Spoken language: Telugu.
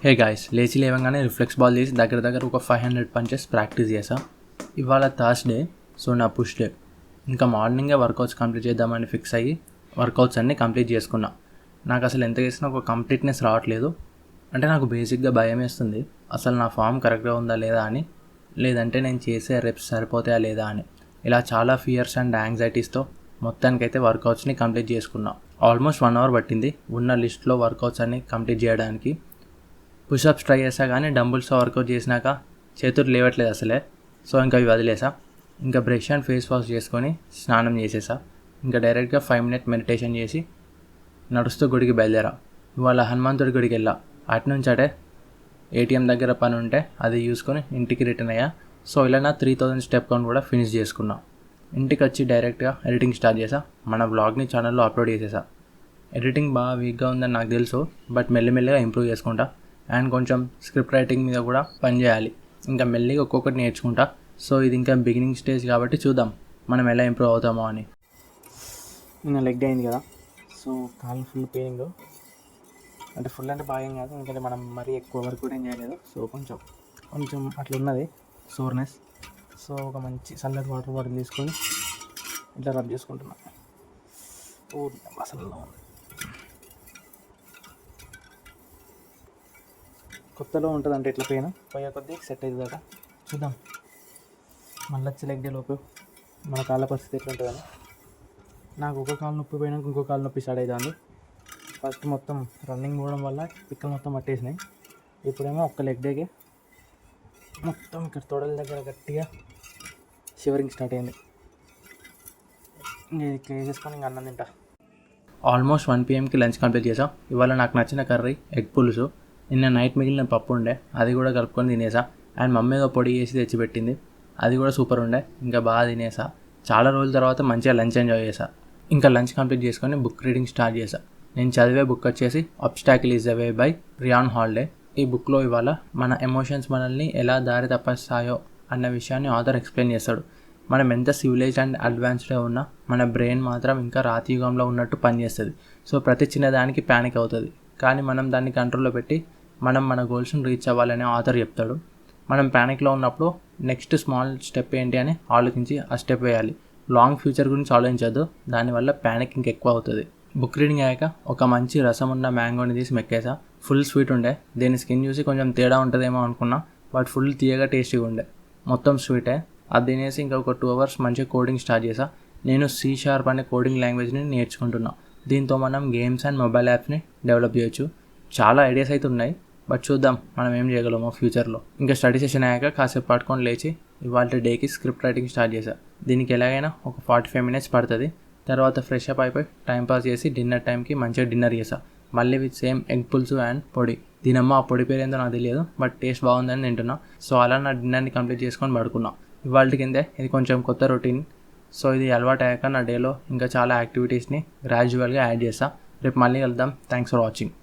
హే గాయ్స్, లేచి లేవగానే రిఫ్లెక్స్ బాల్ తీసి దగ్గర ఒక 500 పంచెస్ ప్రాక్టీస్ చేసా. ఇవాళ థర్స్డే, సో నా పుష్ డే. ఇంకా మార్నింగే వర్కౌట్స్ కంప్లీట్ చేద్దామని ఫిక్స్ అయ్యి వర్కౌట్స్ అన్నీ కంప్లీట్ చేసుకున్నా. నాకు అసలు ఎంత చేసినా ఒక కంప్లీట్నెస్ రావట్లేదు. అంటే నాకు బేసిక్గా భయం వేస్తుంది, అసలు నా ఫామ్ కరెక్ట్గా ఉందా లేదా అని, లేదంటే నేను చేసే రెప్స్ సరిపోతాయా లేదా అని. ఇలా చాలా ఫియర్స్ అండ్ యాంగ్జైటీస్తో మొత్తానికైతే వర్కౌట్స్ని కంప్లీట్ చేసుకున్నా. ఆల్మోస్ట్ 1 అవర్ పట్టింది ఉన్న లిస్ట్లో వర్కౌట్స్ అన్ని కంప్లీట్ చేయడానికి. పుషప్స్ ట్రై చేసా కానీ డంబుల్స్తో వర్కౌట్ చేసినాక చేతులు లేవట్లేదు అసలే. సో ఇంకా అవి వదిలేసా. ఇంకా బ్రష్ అండ్ ఫేస్ వాష్ చేసుకొని స్నానం చేసేసా. ఇంకా డైరెక్ట్గా 5 minutes మెడిటేషన్ చేసి నడుస్తూ గుడికి బయలుదేరా. ఇవాళ హనుమంతుడి గుడికి వెళ్ళా. అటునుంచి అటే ఏటీఎం దగ్గర పని ఉంటే అది చూసుకొని ఇంటికి రిటర్న్ అయ్యా. సో ఇలా నా 3000 స్టెప్ కౌంట్ కూడా ఫినిష్ చేసుకున్నా. ఇంటికి వచ్చి డైరెక్ట్గా ఎడిటింగ్ స్టార్ట్ చేసా. మన వ్లాగ్ని ఛానల్లో అప్లోడ్ చేసేసా. ఎడిటింగ్ బాగా వీక్గా ఉందని నాకు తెలుసు, బట్ మెల్లిమెల్లిగా ఇంప్రూవ్ చేసుకుంటా. అండ్ కొంచెం స్క్రిప్ట్ రైటింగ్ మీద కూడా పని చేయాలి. ఇంకా మెల్లిగా ఒక్కొక్కటి నేర్చుకుంటా. సో ఇది ఇంకా బిగినింగ్ స్టేజ్ కాబట్టి చూద్దాం మనం ఎలా ఇంప్రూవ్ అవుతామో అని. నిన్న లెగ్ అయింది కదా, సో కాళ్ళు ఫుల్ పెయినింగ్. అంటే ఫుల్ అంటే బాగా ఏం కాదు, ఎందుకంటే మనం మరీ ఎక్కువ వర్క్ కూడా ఏం చేయలేదు. సో కొంచెం అట్లా ఉన్నది సోర్నెస్. సో ఒక మంచి చల్లటి వాటర్ బాటిల్ తీసుకొని ఇట్లా రబ్ చేసుకుంటున్నా. అసలు కొత్తలో ఉంటుంది అంటే ఇట్లా పెయిన్ పోయే కొద్దీ సెట్ అవుతుంది కదా, చూద్దాం. మళ్ళీ వచ్చి లెగ్ డే లోపు మన కాళ్ళ పరిస్థితి ఎట్లా ఉంటుందని. నాకు ఒక కాలు నొప్పి పోయినాక ఇంకో కాలు నొప్పి స్టార్ట్ అవుతుంది. ఫస్ట్ మొత్తం రన్నింగ్ పోవడం వల్ల పిక్కలు మొత్తం పట్టేసినాయి. ఇప్పుడేమో ఒక్క లెగ్ డేకి మొత్తం ఇక్కడ తొడల దగ్గర గట్టిగా షివరింగ్ స్టార్ట్ అయింది. ఇంకా ఇది క్లియర్ చేసుకొని ఇంకా అన్నం తింటా. ఆల్మోస్ట్ 1 PM లంచ్ కంప్లీట్ చేసాం. ఇవాళ నాకు నచ్చిన కర్రీ ఎగ్ పులుసు. నిన్న నైట్ మిగిలిన పప్పు ఉండే, అది కూడా కలుపుకొని తినేసా. అండ్ మమ్మీ ఏదో పొడి చేసి తెచ్చిపెట్టింది, అది కూడా సూపర్ ఉండే. ఇంకా బాగా తినేసా. చాలా రోజుల తర్వాత మంచిగా లంచ్ ఎంజాయ్ చేసా. ఇంకా లంచ్ కంప్లీట్ చేసుకొని బుక్ రీడింగ్ స్టార్ట్ చేసా. నేను చదివే బుక్ వచ్చేసి obstacle is away by Ryan Holiday. ఈ బుక్లో ఇవాళ మన ఎమోషన్స్ మనల్ని ఎలా దారి తప్పిస్తాయో అన్న విషయాన్ని ఆథర్ ఎక్స్ప్లెయిన్ చేస్తాడు. మనం ఎంత సివిలైజ్డ్ అండ్ అడ్వాన్స్డ్గా ఉన్నా మన బ్రెయిన్ మాత్రం ఇంకా రాతి యుగంలో ఉన్నట్టు పనిచేస్తుంది. సో ప్రతి చిన్నదానికి ప్యానిక్ అవుతుంది, కానీ మనం దాన్ని కంట్రోల్లో పెట్టి మన గోల్స్ని రీచ్ అవ్వాలని ఆథర్ చెప్తాడు. మనం ప్యానిక్లో ఉన్నప్పుడు నెక్స్ట్ స్మాల్ స్టెప్ ఏంటి అని ఆలోచించి ఆ స్టెప్ వేయాలి. లాంగ్ ఫ్యూచర్ గురించి ఆలోచించద్దు, దానివల్ల ప్యానిక్ ఇంకెక్కువ అవుతుంది. బుక్ రీడింగ్ అయ్యాక ఒక మంచి రసం ఉన్న మ్యాంగోని తీసి మెక్కేసా. ఫుల్ స్వీట్ ఉండే, దీని స్కిన్ చూసి కొంచెం తేడా ఉంటుందేమో అనుకున్నా, బట్ ఫుల్ తీయగా టేస్టీగా ఉండే. మొత్తం స్వీటే. అది తినేసి ఇంకా ఒక 2 hours మంచిగా కోడింగ్ స్టార్ట్ చేసా. నేను C# అనే కోడింగ్ లాంగ్వేజ్ని నేర్చుకుంటున్నా. దీంతో మనం గేమ్స్ అండ్ మొబైల్ యాప్స్ని డెవలప్ చేయొచ్చు. చాలా ఐడియాస్ అయితే ఉన్నాయి, బట్ చూద్దాం మనం ఏం చేయగలమో ఫ్యూచర్లో. ఇంకా స్టడీ సెషన్ అయ్యాక కాసేపు పట్టుకొని లేచి ఇవాళ డేకి స్క్రిప్ట్ రైటింగ్ స్టార్ట్ చేశా. దీనికి ఎలాగైనా ఒక 45 minutes పడుతుంది. తర్వాత ఫ్రెష్ అప్ అయిపోయి టైంపాస్ చేసి డిన్నర్ టైంకి మంచిగా డిన్నర్ చేసా. మళ్ళీ విత్ సేమ్ ఎగ్ పులుసు అండ్ పొడి. దీనమ్మ ఆ పొడి పేరు ఏందో నాకు తెలియదు, బట్ టేస్ట్ బాగుందని తింటున్నా. సో అలా నా డిన్నర్ని కంప్లీట్ చేసుకొని పడుకున్నా. ఇవాళ కిందే ఇది కొంచెం కొత్త రొటీన్. సో ఇది అలవాటు అయ్యాక నా డేలో ఇంకా చాలా యాక్టివిటీస్ని గ్రాడ్యువల్గా యాడ్ చేస్తా. రేపు మళ్ళీ కలుద్దాం. Thanks for watching.